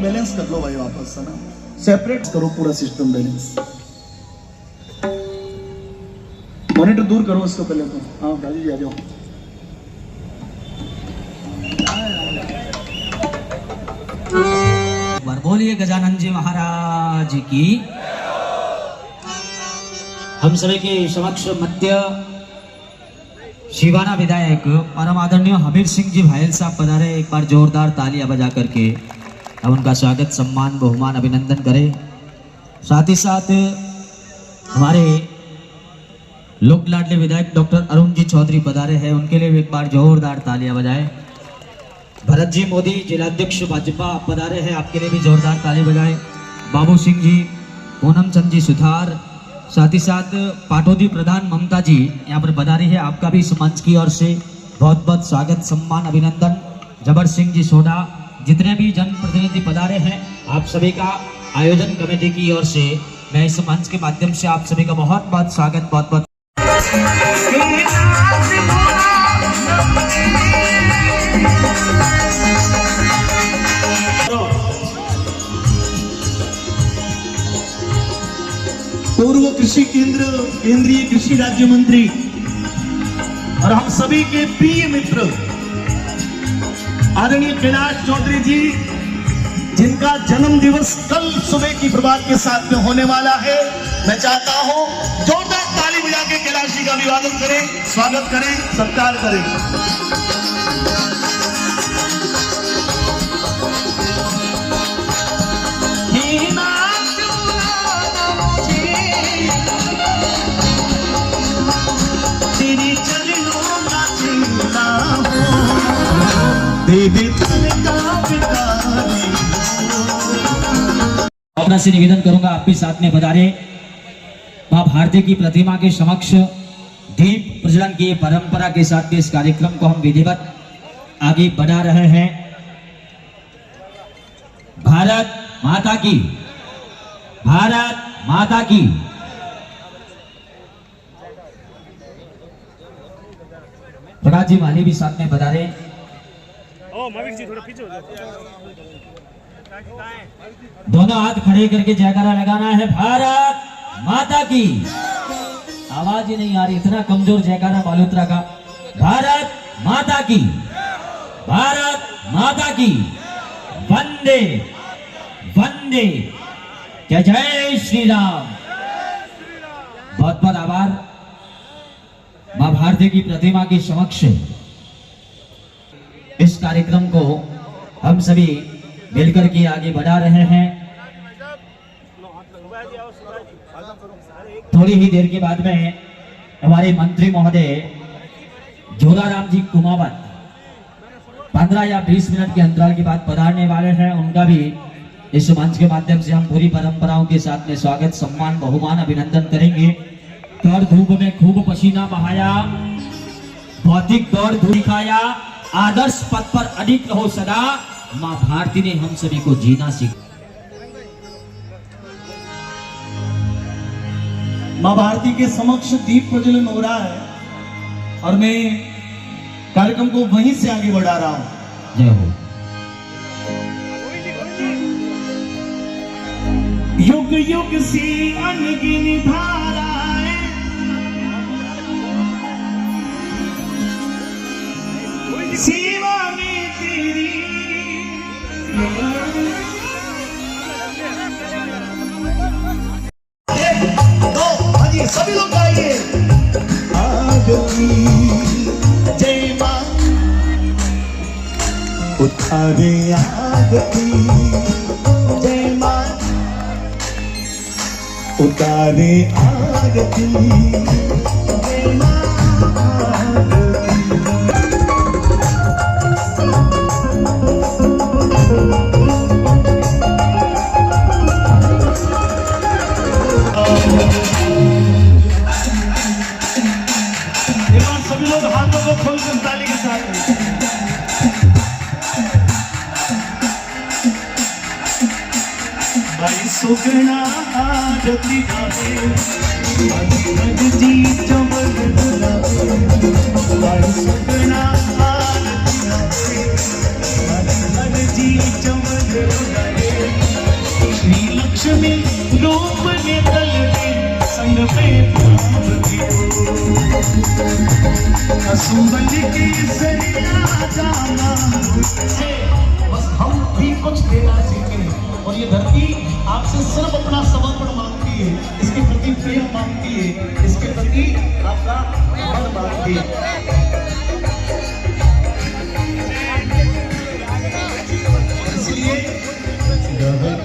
Balance कर लो भाई वापस, है ना, सेपरेट करो पूरा सिस्टम बैलेंस। मॉनिटर दूर करो इसको पहले तो। हाँ दादी जी आ जाओ। बोलिए गजानन जी महाराज की। हम सभी के समक्ष मध्य शिवाना विधायक परम आदरणीय हमीर सिंह जी भायल साहब पधारे। एक बार जोरदार तालियां बजा करके अब उनका स्वागत, सम्मान, बहुमान, अभिनंदन करें। साथ ही साथ हमारे लोक लाडले विधायक डॉक्टर अरुण जी चौधरी पधारे हैं, उनके लिए एक बार जोरदार तालियां बजाएं। भरत जी मोदी जिलाध्यक्ष भाजपा पधारे हैं, आपके लिए भी जोरदार ताली बजाएं। बाबू सिंह जी, पूनम चंद जी सुथार, साथ ही साथ पाटोदी प्रधान ममता जी यहाँ पर पधारी है, आपका भी इस मंच की ओर से बहुत बहुत स्वागत, सम्मान, अभिनंदन। जबर सिंह जी सोडा, जितने भी जनप्रतिनिधि पधारे हैं आप सभी का आयोजन कमेटी की ओर से मैं इस मंच के माध्यम से आप सभी का बहुत बहुत स्वागत, बहुत बहुत। पूर्व केंद्रीय कृषि राज्य मंत्री और हम सभी के प्रिय मित्र आदरणीय कैलाश चौधरी जी, जिनका जन्म दिवस कल सुबह की प्रभात के साथ में होने वाला है, मैं चाहता हूं जोरदार ताली बजा के कैलाश जी का अभिवादन करें, स्वागत करें, सत्कार करें। अपना से निवेदन करूंगा आप भी साथ में पधारे। मां भारती की प्रतिमा के समक्ष दीप प्रज्वलन की परंपरा के साथ इस कार्यक्रम को हम विधिवत आगे बढ़ा रहे हैं। भारत माता की, भारत माता की। प्रकाश जी माली भी साथ में पधारे। दोनों हाथ खड़े करके जयकारा लगाना है, भारत माता की। आवाज ही नहीं आ रही, इतना कमजोर जयकारा बालोत्रा का। भारत माता की, भारत माता की, वंदे वंदे, जय जय श्री राम। बहुत बहुत आभार। मां भारती की प्रतिमा के समक्ष इस कार्यक्रम को हम सभी मिलकर के आगे बढ़ा रहे हैं। थोड़ी ही देर के बाद में हमारे मंत्री महोदय जोराराम जी कुमावत 15 या 20 मिनट के अंतराल के बाद पधारने वाले हैं। उनका भी इस मंच के माध्यम से हम पूरी परंपराओं के साथ में स्वागत, सम्मान, बहुमान, अभिनंदन करेंगे। दौड़ धूप में खूब पसीना बहाया, भौतिक दौड़ धूप दिखाया, आदर्श पथ पर अडिग रहो सदा। मां भारती ने हम सभी को जीना सीखा। मां भारती के समक्ष दीप प्रज्वलन हो रहा है और मैं कार्यक्रम को वहीं से आगे बढ़ा रहा हूं। जय हो। युग युग से अनगिन धाराएं सेवा में तेरी, तो सभी लोग गाइए। जय मां उठावे आगती, जय मां उतारे आगती, जय मां सभी लोग हाथों को खोलकर ताली के साथ भाई सुगना आरती गावे, जी चमन बुलावे, भाई सुगना आरती गावे, जी चमन बुलावे। रसूल की सरिया जाना से बस हम भी कुछ देना सीखें। और ये धरती आपसे सिर्फ अपना समर्पण मांगती है, इसके प्रति प्रेम मांगती है, इसके प्रति आपका मन मांगती है। इसलिए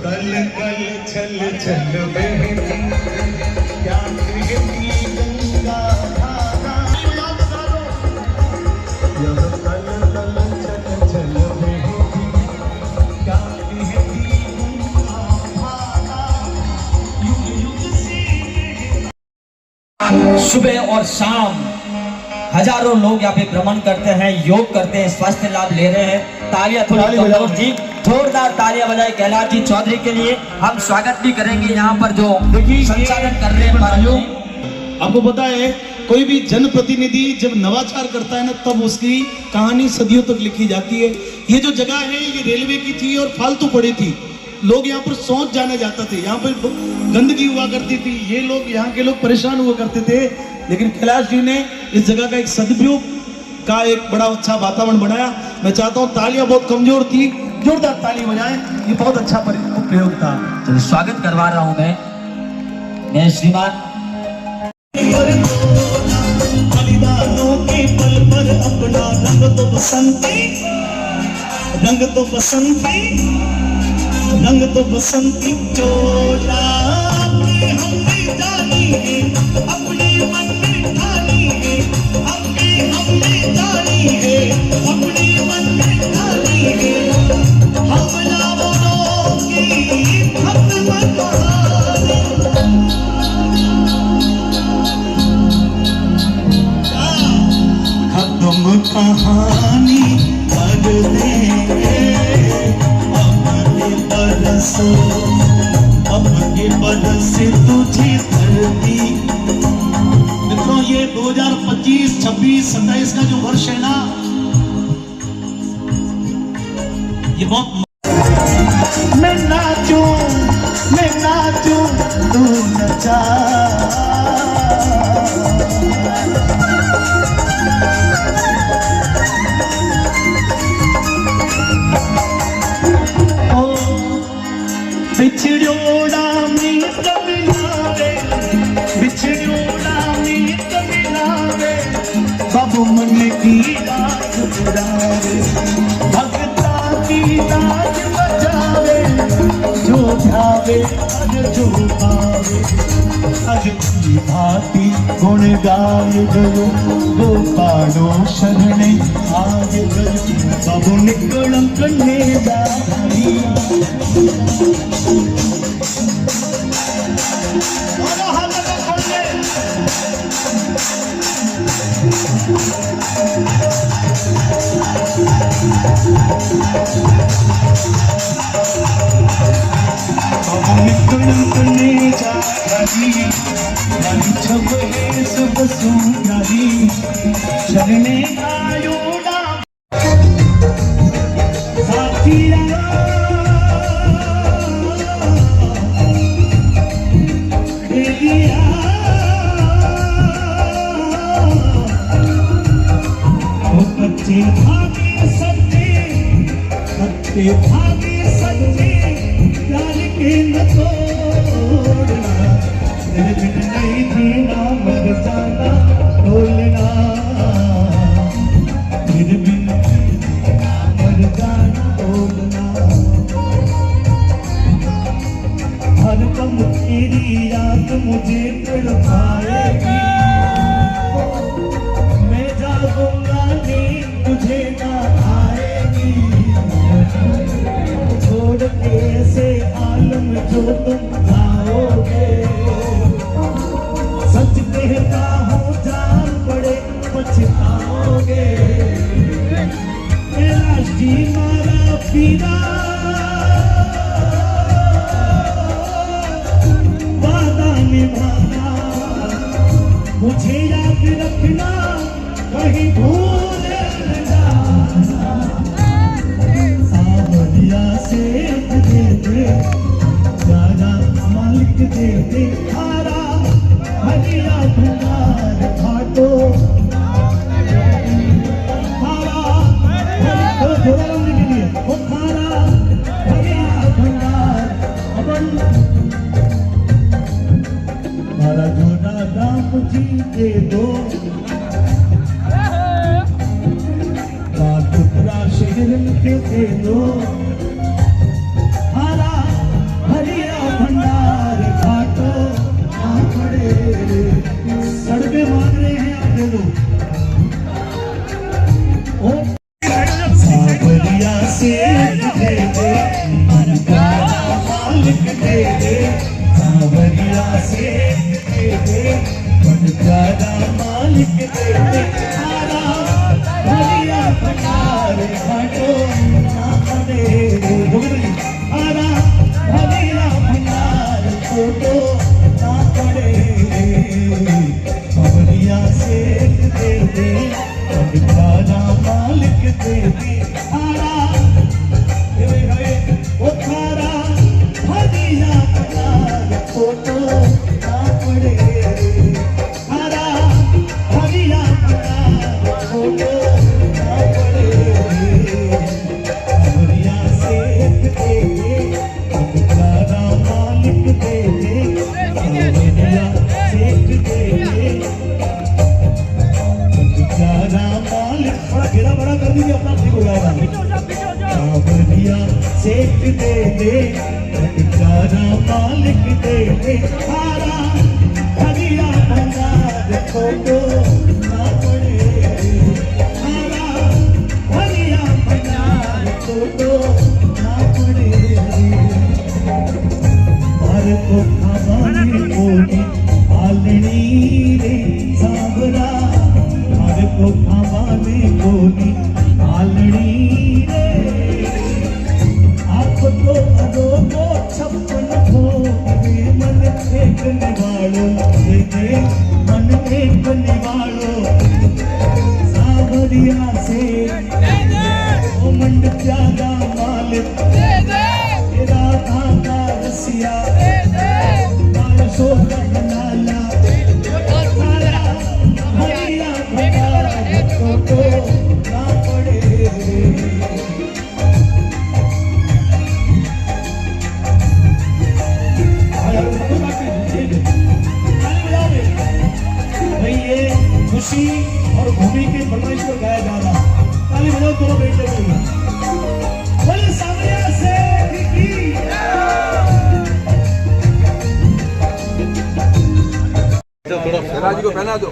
कल कल छल छल बहती क्या कहती गंगा धारा। यह कल कल छल छल बहती क्या कहती गंगा धारा। युग युग से सुबह और शाम हजारों लोग यहाँ पे भ्रमण करते हैं, योग करते हैं, स्वास्थ्य लाभ ले रहे हैं। तालियां थोड़ी बजाओ जी, जोरदार तालियां बजाए कैलाश जी चौधरी के लिए। हम स्वागत भी करेंगे यहाँ पर जो संचालन कर रहे हैं भाइयों। आपको पता है कोई भी जनप्रतिनिधि जब नवाचार करता है ना, तब उसकी कहानी सदियों तक लिखी जाती है। ये जो जगह है ये रेलवे की थी और फालतू पड़ी थी। लोग यहाँ पर सोच जाने जाते थे, यहाँ पर गंदगी हुआ करती थी, ये लोग यहाँ के लोग परेशान हुआ करते थे। लेकिन कैलाश जी ने इस जगह का एक सदुपयोग का एक बड़ा अच्छा वातावरण बनाया। मैं चाहता हूँ तालियां बहुत कमजोर थी, जोरदार ताली बजाएं, ये बहुत अच्छा प्रयोग था। चलिए स्वागत करवा रहा हूँ मैं श्रीमान। बलिदानों के पल पर अपना रंग तो बसंती, रंग तो बसंती, रंग तो बसंती चोला हमने जानी है, अपने मन में ठानी है, अपने हमने जानी है, अपने मन में ठानी है। हमलावरों की खत्म कहानी कर देंगे अपने बरस, अपने बरस से तुझे धरती। मित्रों ये 2025, 26, 27 का जो वर्ष है ना, ये बहुत मैं नाचूं तू नचा। बिछड़ोड़ा मीत मिलावे, बिछड़ोड़ा मीत मिलावे, बाबू मन की रात बुरावे, भगता की लाज बजावे, जो ध्यावे अज जो पावे, अज की भांति गुण गाय गयो, गोपालो शरणे आय गयो, बाबू निकलम कन्ने जाई। निकलम करने जा रही, छब है सब सुनारी, शरणे आयो ना साथिया। कच्चे भागे सच्चे प्यार के न तोड़ना, तेरे बिन नहीं जीना मर जाना बोलना, तेरे बिन मर जाना बोलना। हर दम तेरी याद मुझे तड़पाएगी, मैं जागूंगा नींद तुझे ना आएगी, छोड़ के ऐसे आलम जो तुम जाओगे। सच कहता हूँ जान पड़े पछताओगे। कैलाश जी मारा पीरा वादा निभाना, मुझे याद रखना कहीं भूल न जाना। सावरिया से दे दे राजा मालिक दे दे हारा, हरिया तुम्हार घाटो जागरण के तेलो हरा हरिया भंडार घाटो आ पड़े सड़के मांग रहे हैं आप दे दो ओ सावरिया से दे दे मालिक दे दे सावरिया से दे दे बनकारा मालिक दे दे हरा हरिया भंडार घाटो ना पड़े हरा हरिया भंडार घाटो ना पड़े सावरिया से दे दे बनकारा मालिक दे दे हरा ओ थारा हरिया भंडार घाटो ना पड़े हरा हरिया भंडार घाटो ना पड़े सावरिया से दे दे बनकारा मालिक दे दे सावरिया से दे दे बनकारा मालिक थोड़ा घेरा बड़ा कर दीजिए अपना ठीक हो जाएगा सावरिया सेठ दे दे बनकारा मालिक दे दे हरा हरिया भंडार घाटो ना पड़े हरा हरिया भंडार घाटो ना पड़े मारे को खावाने कोनी आलनी रे सावरा मारे को खावाने कोनी आलनी रे आप तो अदो को छप्पन खो मन एक निवालो दे मन एक निवालो सावरिया से ओ मंड प्यादा मालिक तेरा धागा रसिया सो नाला हरिया भंडार घाटो ना पड़े भाई ये खुशी और भूमि के फरमाइश पर गाया जा रहा ताली बजाओ दोनों बेटे बोले सावरिया से की राजी को पहना दो।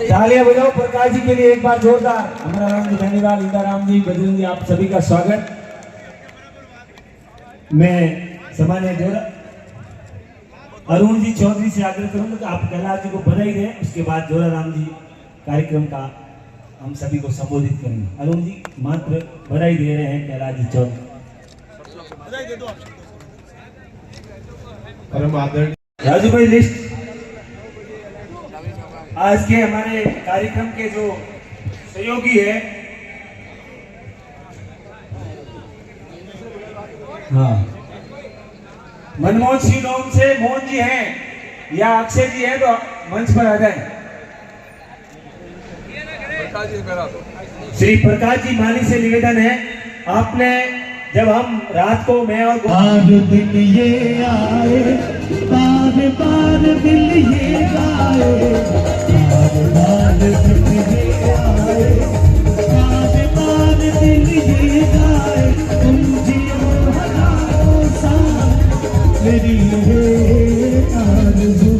तालियां बजाओ प्रकाश जी के लिए एक बार जोरदार। हमारा राम जी, धन्यवाद। इंदाराम जी, बजरंग जी, आप सभी का स्वागत। मैं सामान्य जोड़ा अरुण जी चौधरी से आग्रह करूंगा कि आप कैलाश जी को बधाई दें, उसके बाद जोरा राम जी कार्यक्रम का हम सभी को संबोधित करेंगे। अरुण जी मात्र बधाई दे रहे हैं कैलाश जी चौधरी। परम आदरणीय राजू भाई लिस्ट आज के हमारे कार्यक्रम के जो सहयोगी है, हाँ, मनमोहन सिंह नोम से मोहन जी हैं या अक्षय जी हैं, तो मंच पर आ जाए। श्री प्रकाश जी माली से निवेदन है, आपने जब हम रात को मैं और बार दिन ये आए बार बार दिल ये गाए बार बार दिन ये आए बार बार दिल ये गाए तुम जियो हजारों साल मेरी है आरज़ू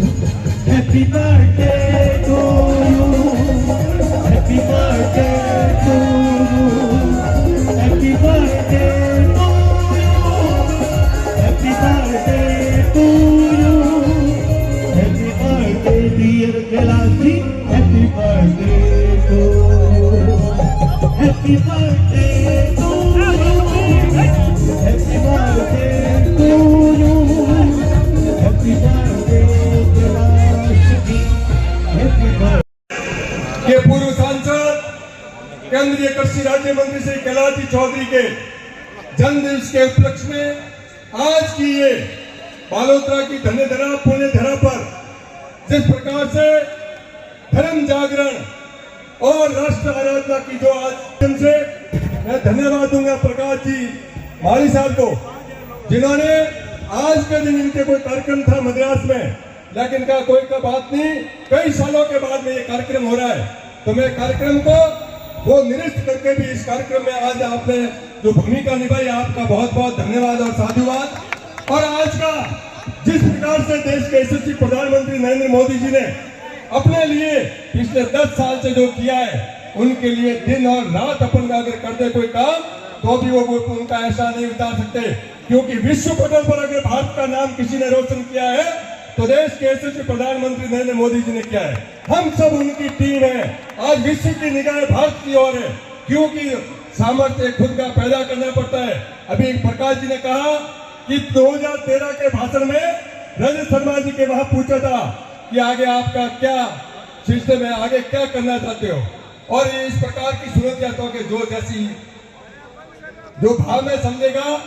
happy birthday to you happy birthday to you happy birthday Happy birthday to you. Happy birthday, dear Kailashi. Happy birthday to you. Happy birthday to you. Happy birthday to you. Happy birthday, Kailashi. Happy birthday. के पूर्व सांसद केंद्रीय कृषि राज्य मंत्री श्री कैलाश जी चौधरी के जन्मदिवस के उपलक्ष्य में आज की ये बालोतरा की धन्यधरा पुण्य धरा पर जिस प्रकार से धर्म जागरण और राष्ट्र आराधना की जो आज से मैं धन्यवाद दूंगा प्रकाश जी माली साहब को, जिन्होंने आज के दिन इनके कोई कार्यक्रम था मद्रास में, लेकिन का कोई का बात नहीं, कई सालों के बाद में ये कार्यक्रम हो रहा है। तो मैं कार्यक्रम को वो निरस्त करके भी इस कार्यक्रम में आज आपने जो भूमिका निभाई, आपका बहुत बहुत धन्यवाद और साधुवाद। और आज का जिस प्रकार से देश के यशस्वी प्रधानमंत्री नरेंद्र मोदी जी ने अपने लिए पिछले 10 साल से जो किया है, उनके लिए दिन और रात अपन अगर करते कोई काम तो भी वो उनका ऐसा नहीं उतार सकते, क्योंकि विश्व पटल पर अगर भारत का नाम किसी ने रोशन किया है तो देश के यशस्वी प्रधानमंत्री नरेंद्र मोदी जी ने किया है। हम सब उनकी टीम है। आज विश्व की निगाहें भारत की ओर है, क्योंकि सामर्थ्य खुद का पैदा करना पड़ता है। अभी प्रकाश जी ने कहा कि 2013 के भाषण में रजत शर्मा जी के वहां पूछा था कि आगे आपका क्या सिस्टम है, आगे क्या करना चाहते हो, और ये इस प्रकार की सूरत जाता कि जो भाव में समझेगा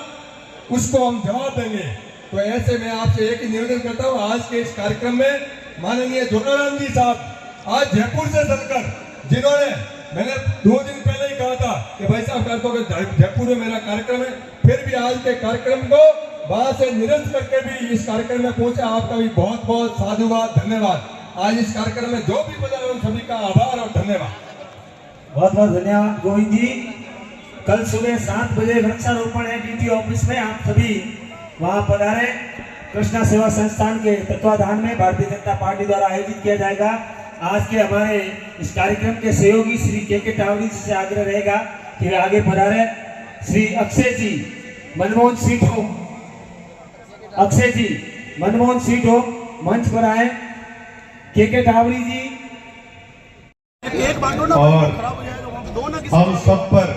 उसको हम जवाब देंगे। तो ऐसे में आपसे एक ही निवेदन करता हूँ, आज के इस कार्यक्रम में माननीय जोराराम जी साहब आज जयपुर से चलकर, जिन्होंने मैंने 2 दिन पहले ही कहा था कि भाई साहब कर दो, जयपुर में मेरा कार्यक्रम है, फिर भी आज के कार्यक्रम को वहां से निरस्त करके भी इस कार्यक्रम में पहुंचे, आपका भी बहुत बहुत साधुवाद, धन्यवाद। आज इस कार्यक्रम में जो भी पधारे उन सभी का आभार और धन्यवाद। बहुत बहुत धन्यवाद गोविंद जी। कल सुबह 7 बजे वृक्षारोपण है डीटी ऑफिस में, आप सभी वहां पधारे। कृष्णा सेवा संस्थान के तत्वाधान में भारतीय जनता पार्टी द्वारा आयोजित किया जाएगा। आज के हमारे इस कार्यक्रम के सहयोगी श्री के टावरी से आग्रह रहेगा कि वे आगे पधारे। श्री अक्षय जी मनमोहन सीट हो, अक्षय जी मनमोहन सीट हो मंच पर आए। के टावरी जी और हम सब पर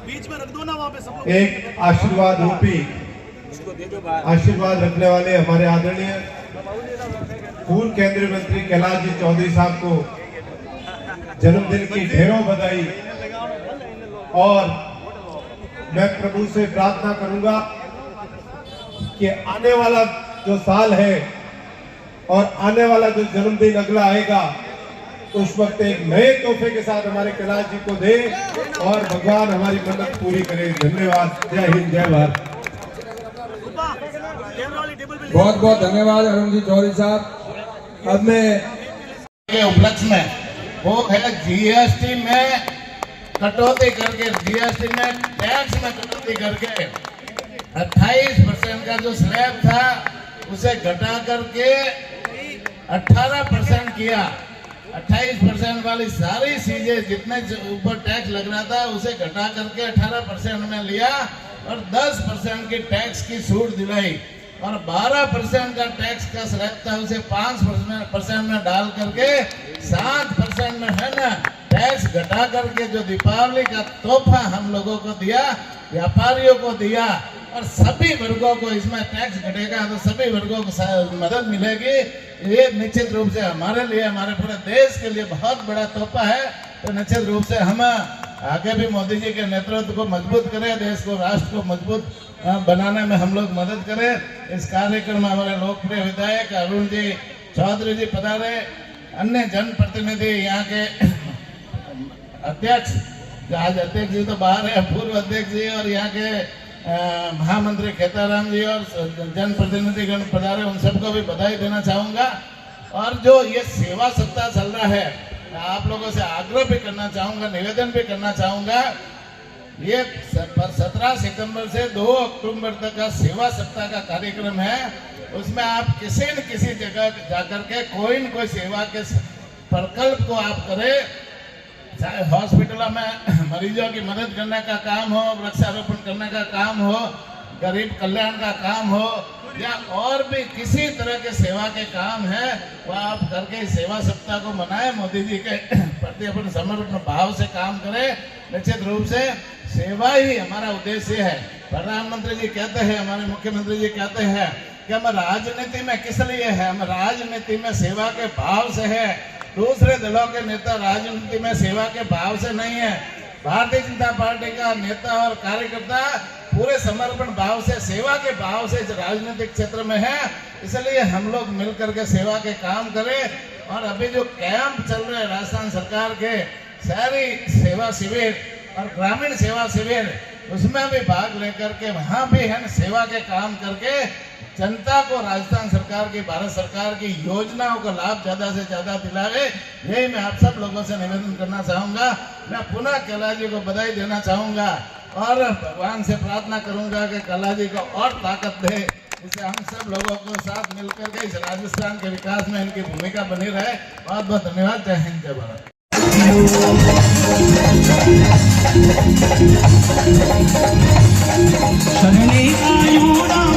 बीच में रख दो ना, वहाँ पे सब एक आशीर्वाद रूपी आशीर्वाद रखने वाले हमारे आदरणीय पूर्व केंद्रीय मंत्री कैलाश जी चौधरी साहब को जन्मदिन की ढेरों बधाई। और मैं प्रभु से प्रार्थना करूंगा कि आने वाला जो साल है और आने वाला जो जन्मदिन अगला आएगा, उस वक्त एक नए तोहफे के साथ हमारे कैलाश जी को दे और भगवान हमारी मन्नत पूरी करे। धन्यवाद। जय हिंद, जय भारत। बहुत बहुत धन्यवाद अरुण जी चौधरी साहब। अब मैं के उपलक्ष्य में वो है जीएसटी में कटौती करके, जीएसटी में टैक्स में कटौती करके 28% का जो स्लैब था उसे घटा करके 18% किया। 28% वाली सारी चीजें जितने ऊपर टैक्स लग रहा था उसे घटा करके 18% में लिया और 10% की टैक्स की छूट दिलाई और 12% का टैक्स का स्लैब था उसे 5% में डाल करके 7% में है ना टैक्स घटा करके जो दीपावली का तोहफा हम लोगों को दिया, व्यापारियों को दिया और सभी वर्गों को इसमें टैक्स घटेगा तो सभी वर्गों को मदद मिलेगी। ये निश्चित रूप से हमारे लिए, हमारे पूरे देश के लिए बहुत बड़ा तोहफा है। तो निश्चित रूप से हम आगे भी मोदी जी के नेतृत्व को मजबूत करें, देश को, राष्ट्र को मजबूत बनाने में हम लोग मदद करें। इस कार्यक्रम में हमारे लोकप्रिय विधायक अरुण जी चौधरी जी पधारे, अन्य जनप्रतिनिधि, यहाँ के अध्यक्ष, आज अध्यक्ष जी तो बाहर है, पूर्व अध्यक्ष जी और यहाँ के महामंत्री खेताराम जी और जनप्रतिनिधिगण पधारे, उन सबको भी बधाई देना चाहूंगा। और जो ये सेवा सप्ताह चल रहा है, आप लोगों से आग्रह भी करना चाहूंगा, निवेदन भी करना चाहूंगा। ये 17 सितंबर से 2 अक्टूबर तक का सेवा सप्ताह का कार्यक्रम है। उसमें आप किसी न किसी जगह जाकर के कोई न कोई सेवा के प्रकल्प को आप करें, चाहे हॉस्पिटलों में मरीजों की मदद करने का काम हो, वृक्षारोपण करने का काम हो, गरीब कल्याण का काम हो या और भी किसी तरह के सेवा के काम है, वो आप करके इस सेवा सप्ताह को मनाएं। मोदी जी के प्रति अपने समर्पण भाव से काम करें। निश्चित रूप से सेवा ही हमारा उद्देश्य है। प्रधानमंत्री जी कहते हैं, हमारे मुख्यमंत्री जी कहते हैं कि हम राजनीति में किस लिए है, हम राजनीति में सेवा के भाव से है। दूसरे दलों के नेता राजनीति में सेवा के भाव से नहीं है। भारतीय जनता पार्टी का नेता और कार्यकर्ता पूरे समर्पण भाव से, सेवा के भाव से राजनीतिक क्षेत्र में है। इसलिए हम लोग मिलकर के सेवा के काम करें। और अभी जो कैंप चल रहे हैं राजस्थान सरकार के, शहरी सेवा शिविर और ग्रामीण सेवा शिविर, उसमें भी भाग लेकर के वहाँ भी है सेवा के काम करके जनता को राजस्थान सरकार की, भारत सरकार की योजनाओं का लाभ ज्यादा से ज्यादा दिलावे। यही मैं आप सब लोगों से निवेदन करना चाहूंगा। मैं पुनः कैलाश जी को बधाई देना चाहूंगा और भगवान से प्रार्थना करूंगा कि कैलाश जी को और ताकत दे, जिससे हम सब लोगों को साथ मिलकर के इस राजस्थान के विकास में इनकी भूमिका बनी रहे। बहुत बहुत धन्यवाद। जय हिंद, जय भारत। शरणे आयुरा